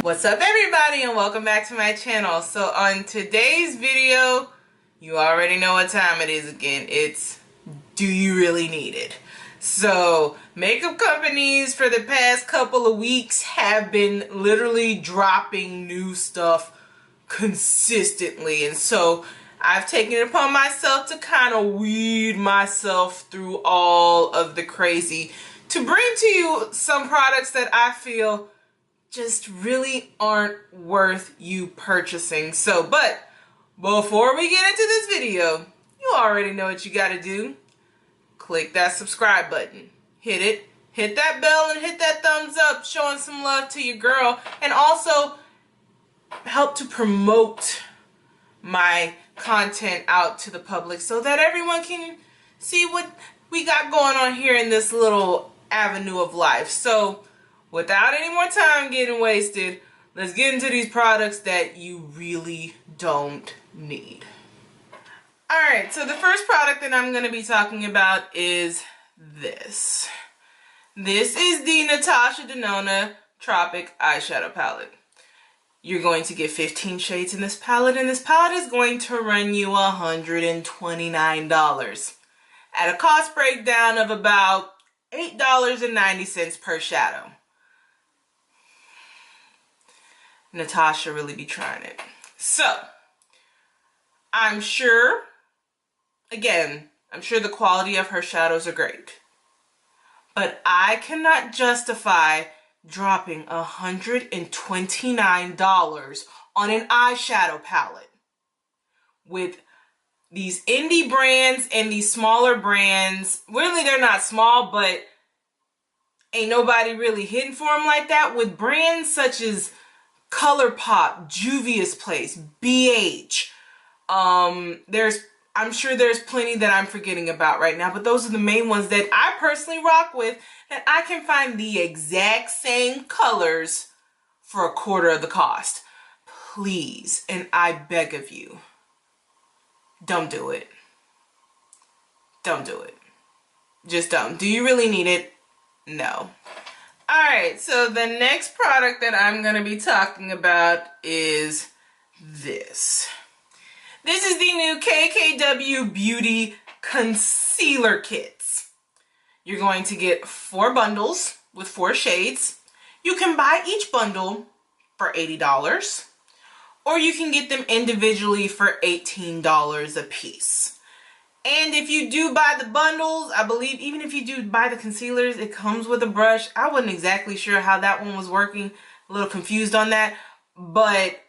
What's up everybody and welcome back to my channel. So on today's video, you already know what time it is again. It's do you really need it? So makeup companies for the past couple of weeks have been literally dropping new stuff consistently, and so I've taken it upon myself to kind of weed myself through all of the crazy to bring to you some products that I feel just really aren't worth you purchasing. So, but before we get into this video, you already know what you gotta do. Click that subscribe button, hit it, hit that bell, and hit that thumbs up, showing some love to your girl, and also help to promote my content out to the public so that everyone can see what we got going on here in this little avenue of life. So without any more time getting wasted, let's get into these products that you really don't need. Alright, so the first product that I'm going to be talking about is this. This is the Natasha Denona Tropics Eyeshadow Palette. You're going to get 15 shades in this palette, and this palette is going to run you $129 at a cost breakdown of about $8.90 per shadow. Natasha really be trying it. So, I'm sure the quality of her shadows are great. But I cannot justify dropping $129 on an eyeshadow palette with these indie brands and these smaller brands. Really, they're not small, but ain't nobody really hitting for them like that, with brands such as ColourPop, Juvia's Place, BH. I'm sure there's plenty that I'm forgetting about right now, but those are the main ones that I personally rock with, that I can find the exact same colors for a quarter of the cost. Please, and I beg of you, don't do it. Don't do it. Just don't. Do you really need it? No. Alright, so the next product that I'm going to be talking about is this. This is the new KKW Beauty Concealer Kits. You're going to get 4 bundles with 4 shades. You can buy each bundle for $80, or you can get them individually for $18 a piece. And if you do buy the bundles, I believe even if you do buy the concealers, it comes with a brush. I wasn't exactly sure how that one was working. A little confused on that. But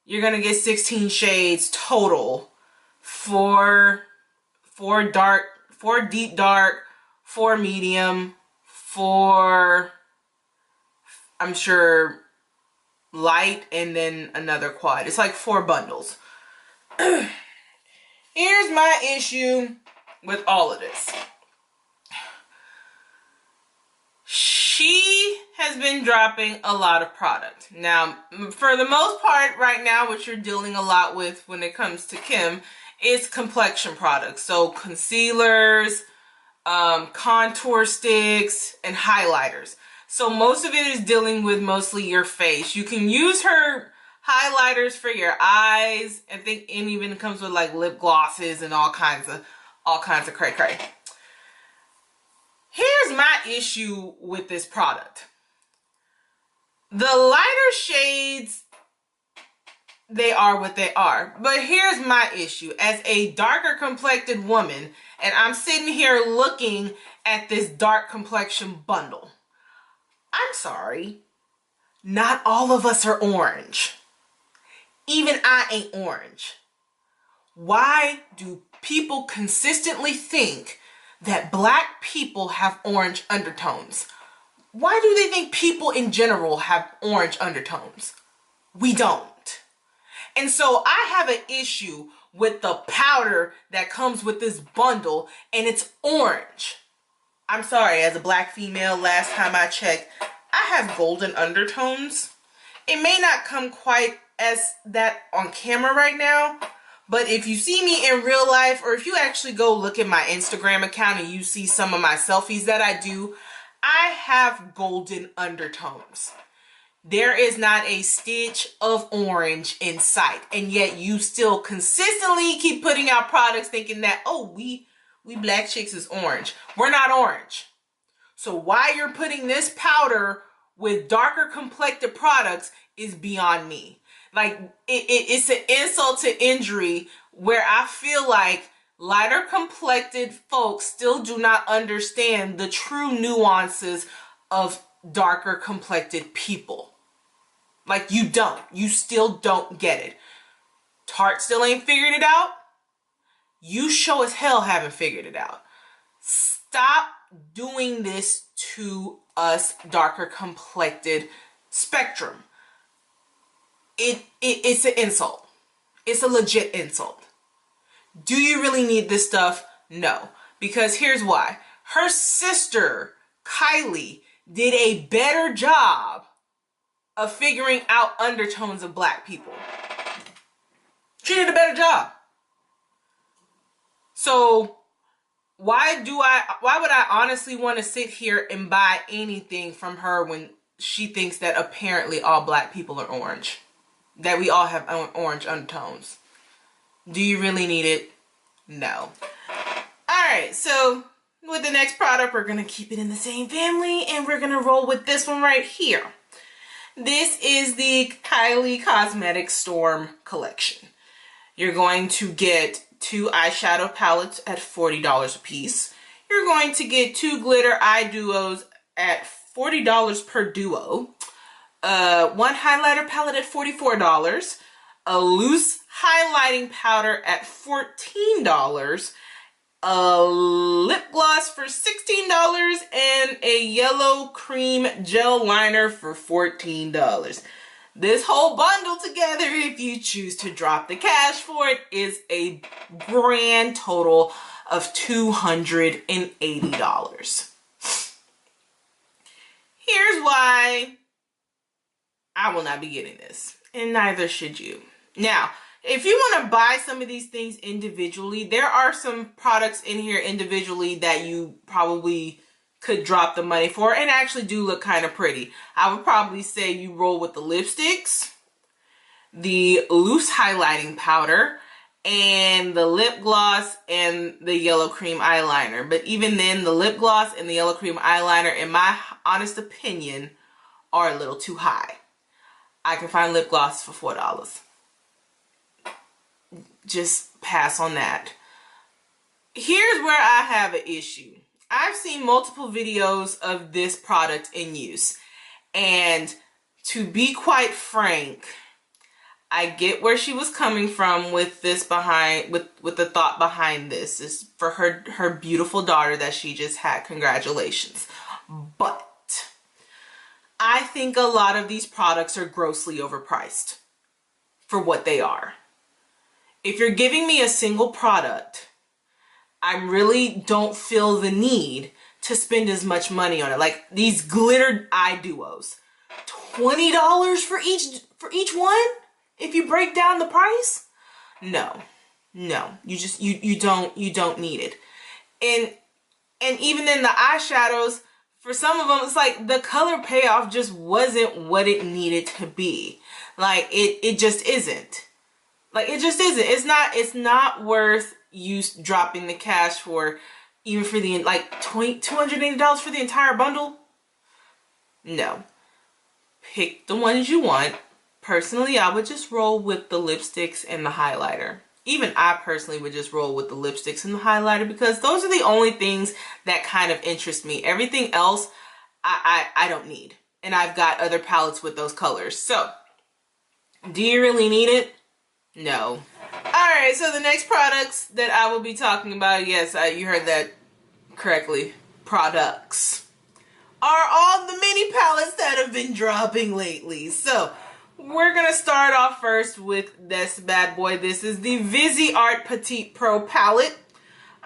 you're going to get 16 shades total. 4 deep dark, 4 medium, 4, I'm sure, light, and then another quad. It's like 4 bundles. Here's my issue with all of this. She has been dropping a lot of product. Now, for the most part right now, what you're dealing a lot with when it comes to Kim is complexion products. So concealers, contour sticks, and highlighters. So most of it is dealing with mostly your face. You can use her highlighters for your eyes. I think it even comes with like lip glosses and all kinds of cray cray. Here's my issue with this product. The lighter shades, they are what they are. But here's my issue. As a darker complected woman, and I'm sitting here looking at this dark complexion bundle. I'm sorry. Not all of us are orange. Even I ain't orange. Why do people consistently think that black people have orange undertones? Why do they think people in general have orange undertones? We don't. And so I have an issue with the powder that comes with this bundle, and it's orange. I'm sorry, as a black female, last time I checked, I have golden undertones. It may not come quite as that on camera right now, but if you see me in real life, or if you actually go look at my Instagram account and you see some of my selfies that I do, I have golden undertones. There is not a stitch of orange in sight, and yet you still consistently keep putting out products thinking that, oh, we black chicks is orange. We're not orange. So why you're putting this powder with darker complected products is beyond me. Like, it's an insult to injury where I feel like lighter complected folks still do not understand the true nuances of darker complected people. Like, you still don't get it. Tarte still ain't figured it out. You sure as hell haven't figured it out. Stop doing this to us darker complected spectrum. It's an insult. It's a legit insult. Do you really need this stuff? No. Because here's why. Her sister, Kylie, did a better job of figuring out undertones of black people. She did a better job. So why would I honestly want to sit here and buy anything from her when she thinks that apparently all black people are orange? That we all have orange undertones. Do you really need it? No. Alright, so with the next product, we're going to keep it in the same family, and we're going to roll with this one right here. This is the Kylie Cosmetics Storm collection. You're going to get 2 eyeshadow palettes at $40 a piece. You're going to get 2 glitter eye duos at $40 per duo. 1 highlighter palette at $44. A loose highlighting powder at $14. A lip gloss for $16 and a yellow cream gel liner for $14. This whole bundle together, if you choose to drop the cash for it, is a grand total of $280. Here's why I will not be getting this, and neither should you. Now, if you want to buy some of these things individually, there are some products in here individually that you probably could drop the money for and actually do look kind of pretty. I would probably say you roll with the lipsticks, the loose highlighting powder, and the lip gloss and the yellow cream eyeliner. But even then, the lip gloss and the yellow cream eyeliner, in my honest opinion, are a little too high. I can find lip gloss for $4. Just pass on that. Here's where I have an issue. I've seen multiple videos of this product in use, and to be quite frank, I get where she was coming from with this with the thought behind this is for her beautiful daughter that she just had. Congratulations. But I think a lot of these products are grossly overpriced for what they are. If you're giving me a single product, I really don't feel the need to spend as much money on it. Like these glitter eye duos, $20 for each one. If you break down the price, no, you don't need it. And even in the eyeshadows, for some of them, it's like the color payoff just wasn't what it needed to be. Like it just isn't. Like it just isn't. It's not worth you dropping the cash for, even for the like $280 for the entire bundle. No. Pick the ones you want. Personally, I would just roll with the lipsticks and the highlighter. Even I personally would just roll with the lipsticks and the highlighter because those are the only things that kind of interest me. Everything else, I don't need. And I've got other palettes with those colors. So, do you really need it? No. Alright, so the next products that I will be talking about, yes, you heard that correctly, products, are all the mini palettes that have been dropping lately. So, we're going to start off first with this bad boy. This is the Viseart Petite Pro Palette.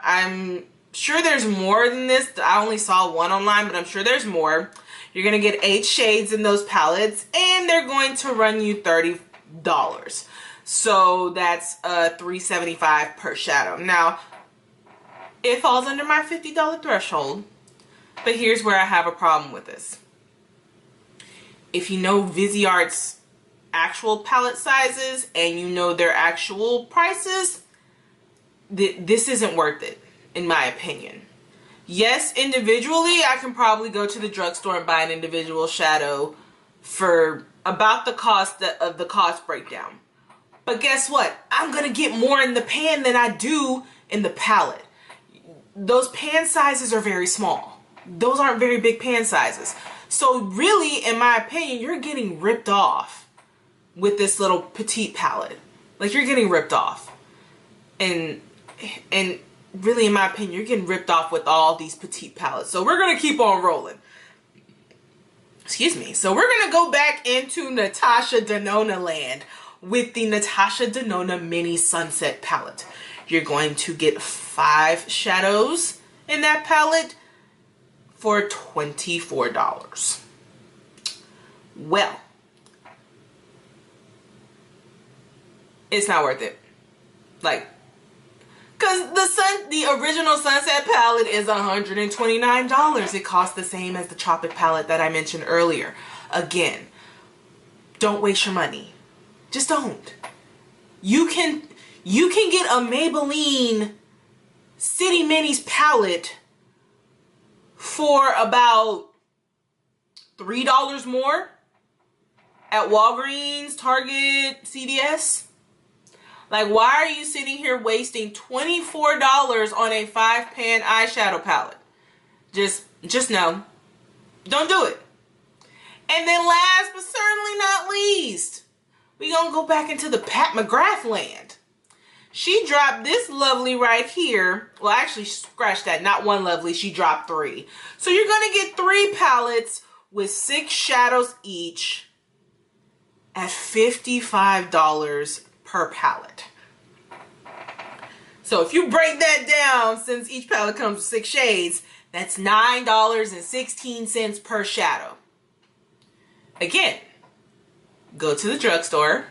I'm sure there's more than this. I only saw one online, but I'm sure there's more. You're going to get 8 shades in those palettes, and they're going to run you $30. So that's $3.75 per shadow. Now, it falls under my $50 threshold, but here's where I have a problem with this. if you know Viseart's actual palette sizes and you know their actual prices, this isn't worth it, in my opinion. Yes, individually, I can probably go to the drugstore and buy an individual shadow for about the cost of the cost breakdown. But guess what? I'm going to get more in the pan than I do in the palette. Those pan sizes are very small. Those aren't very big pan sizes. So really, in my opinion, you're getting ripped off with this little petite palette. Like, you're getting ripped off. And really, in my opinion, you're getting ripped off with all these petite palettes. So we're going to keep on rolling. Excuse me. So we're going to go back into Natasha Denona land with the Natasha Denona Mini Sunset palette. You're going to get 5 shadows in that palette for $24. Well, it's not worth it. Like, because the original Sunset palette is $129. It costs the same as the Tropic palette that I mentioned earlier. Again, don't waste your money. Just don't. You can get a Maybelline City Minis palette for about $3 more at Walgreens, Target, CVS. Like, why are you sitting here wasting $24 on a 5-pan eyeshadow palette? Just no. Don't do it. And then last but certainly not least, we're going to go back into the Pat McGrath land. She dropped this lovely right here. Well, actually, scratch that. Not one lovely. She dropped 3. So you're going to get 3 palettes with 6 shadows each at $55 per palette. So if you break that down, since each palette comes with 6 shades, that's $9.16 per shadow. Again, go to the drugstore,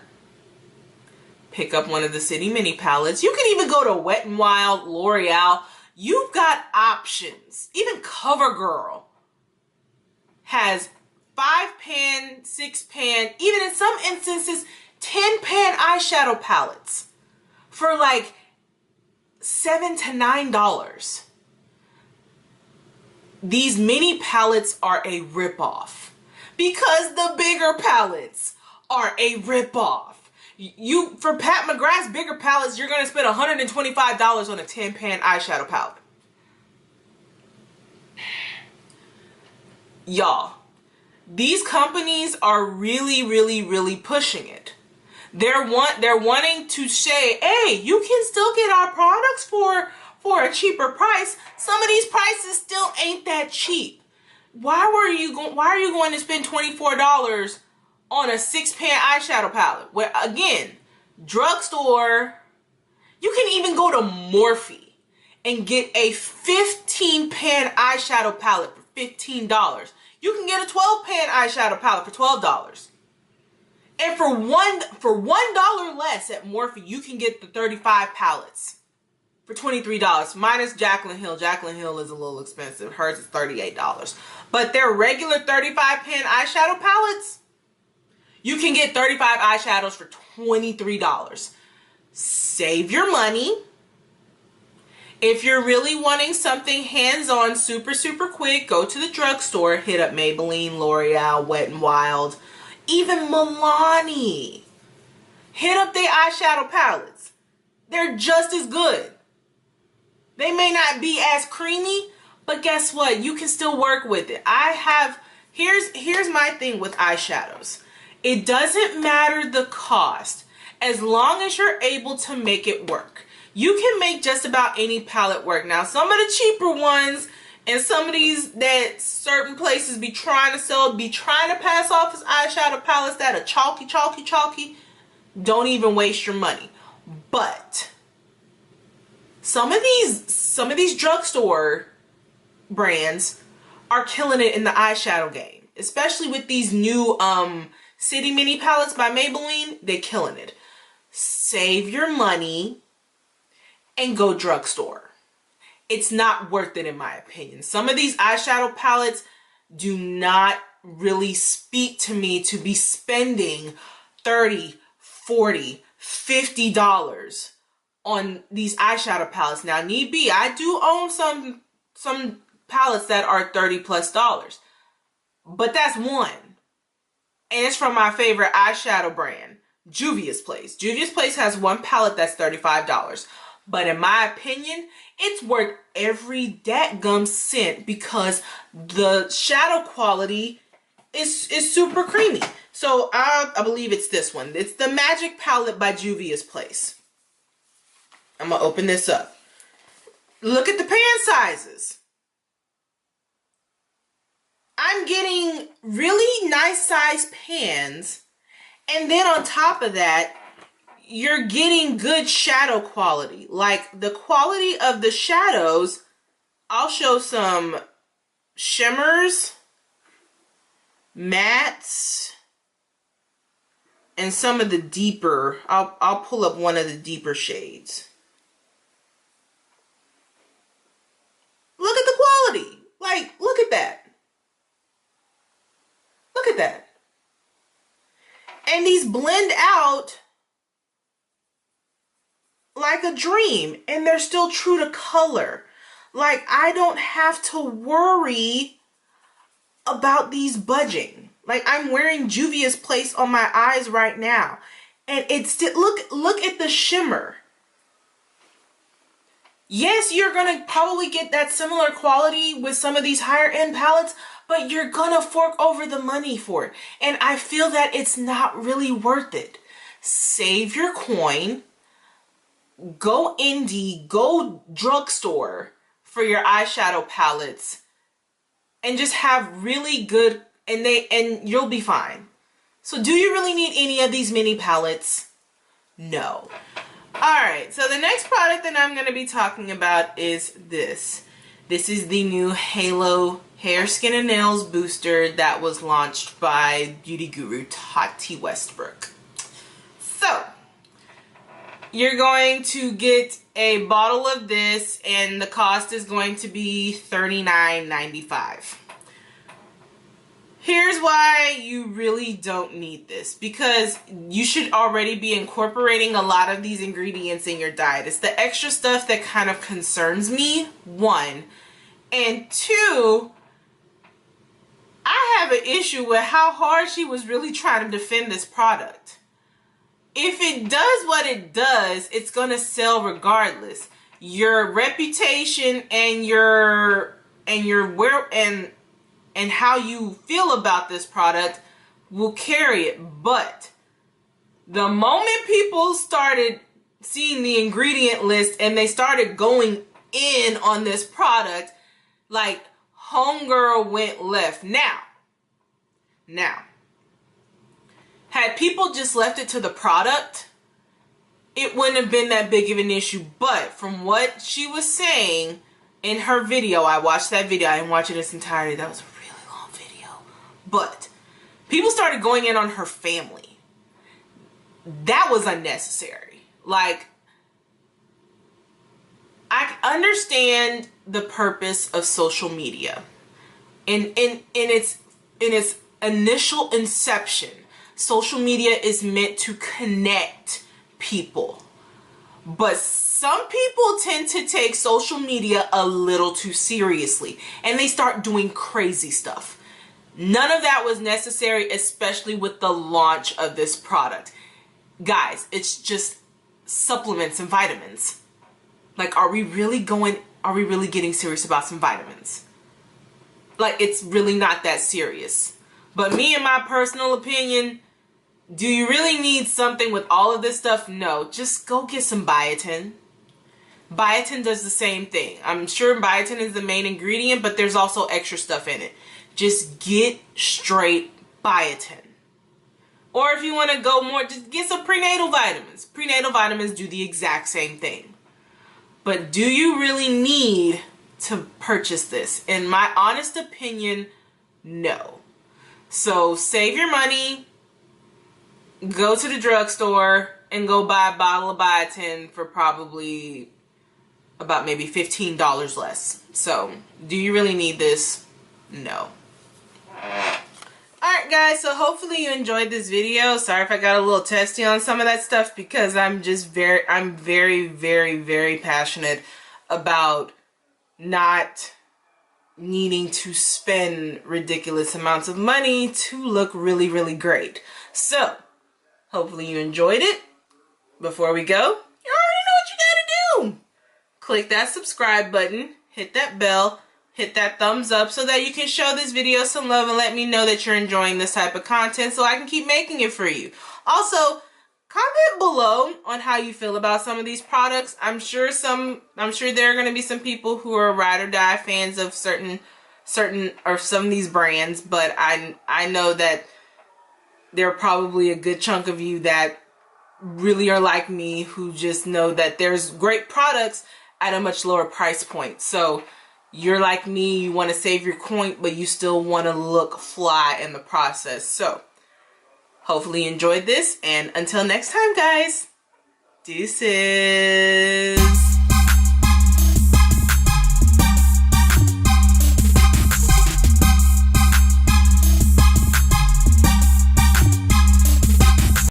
pick up one of the City Mini palettes. You can even go to Wet n Wild, L'Oreal. You've got options. Even CoverGirl has 5-pan, 6-pan, even in some instances, 10-pan eyeshadow palettes for like $7 to $9. These mini palettes are a ripoff because the bigger palettes are a ripoff. For Pat McGrath's bigger palettes, you're going to spend $125 on a 10-pan eyeshadow palette. Y'all, these companies are really pushing it. They're wanting to say, hey, you can still get our products for a cheaper price. Some of these prices still ain't that cheap. Why are you going to spend $24 on a 6-pan eyeshadow palette? Where again, drugstore, you can even go to Morphe and get a 15-pan eyeshadow palette for $15. You can get a 12-pan eyeshadow palette for $12. And for $1 less at Morphe, you can get the 35 palettes for $23, minus Jaclyn Hill. Jaclyn Hill is a little expensive. Hers is $38. But their regular 35-pan eyeshadow palettes, you can get 35 eyeshadows for $23. Save your money. If you're really wanting something hands-on, super quick, go to the drugstore, hit up Maybelline, L'Oreal, Wet n Wild, even Milani. Hit up their eyeshadow palettes. They're just as good. They may not be as creamy, but guess what? You can still work with it. Here's my thing with eyeshadows. It doesn't matter the cost as long as you're able to make it work. You can make just about any palette work. Now, some of the cheaper ones and some of these that certain places be trying to sell, be trying to pass off as eyeshadow palettes that are chalky, don't even waste your money. But some of these drugstore brands are killing it in the eyeshadow game, especially with these new City Mini palettes by Maybelline. They're killing it. Save your money and go drugstore. It's not worth it in my opinion. Some of these eyeshadow palettes do not really speak to me to be spending $30, $40, $50 on these eyeshadow palettes. Now, need be, I do own some palettes that are $30+, but that's one. And it's from my favorite eyeshadow brand, Juvia's Place. Juvia's Place has one palette that's $35. But in my opinion, it's worth every dadgum cent because the shadow quality is super creamy. So I believe it's this one. It's the Magic Palette by Juvia's Place. I'm going to open this up. Look at the pan sizes. I'm getting really nice size pans. And then on top of that, you're getting good shadow quality. Like the quality of the shadows, I'll show some shimmers, mattes, and some of the deeper, I'll pull up one of the deeper shades. Look at the quality. Like, look at that. Look at that. And these blend out like a dream, and they're still true to color. Like, I don't have to worry about these budging. Like, I'm wearing Juvia's Place on my eyes right now, and it's still, look at the shimmer. Yes, you're gonna probably get that similar quality with some of these higher end palettes, but you're gonna fork over the money for it, and I feel that it's not really worth it. Save your coin. Go indie, go drugstore for your eyeshadow palettes, and just have really good, and you'll be fine. So do you really need any of these mini palettes? No. Alright, so the next product that I'm going to be talking about is this. This is the new Halo Hair, Skin, and Nails Booster that was launched by beauty guru Tati Westbrook. So, you're going to get a bottle of this, and the cost is going to be $39.95. Here's why you really don't need this, because you should already be incorporating a lot of these ingredients in your diet. It's the extra stuff that kind of concerns me, one. And two, I have an issue with how hard she was really trying to defend this product. If it does what it does, it's going to sell regardless. Your reputation and and how you feel about this product will carry it. But the moment people started seeing the ingredient list and they started going in on this product, like, homegirl went left. Now, had people just left it to the product, it wouldn't have been that big of an issue. But from what she was saying in her video, I watched that video. I didn't watch it in its entirety. That was a really long video. But people started going in on her family. That was unnecessary. Like, I understand the purpose of social media. In its initial inception, social media is meant to connect people. But some people tend to take social media a little too seriously, and they start doing crazy stuff. None of that was necessary, especially with the launch of this product. Guys, it's just supplements and vitamins. Like, are we really getting serious about some vitamins? Like, it's really not that serious. But me, in my personal opinion, do you really need something with all of this stuff? No, just go get some biotin. Biotin does the same thing. I'm sure biotin is the main ingredient, but there's also extra stuff in it. Just get straight biotin. Or if you want to go more, just get some prenatal vitamins. Prenatal vitamins do the exact same thing. But do you really need to purchase this? In my honest opinion, no. So save your money, go to the drugstore, and go buy a bottle of biotin for probably about maybe $15 less. So, do you really need this? No. guys, so hopefully you enjoyed this video. Sorry if I got a little testy on some of that stuff because I'm very passionate about not needing to spend ridiculous amounts of money to look really great. So, hopefully you enjoyed it. Before we go, you already know what you gotta do. Click that subscribe button, hit that bell, hit that thumbs up so that you can show this video some love and let me know that you're enjoying this type of content so I can keep making it for you. Also, comment below on how you feel about some of these products. I'm sure there are going to be some people who are ride or die fans of certain or some of these brands, but I know that there are probably a good chunk of you that really are like me, who just know that there's great products at a much lower price point. So you're like me, you want to save your coin, but you still want to look fly in the process. So hopefully you enjoyed this, and until next time, guys, deuces.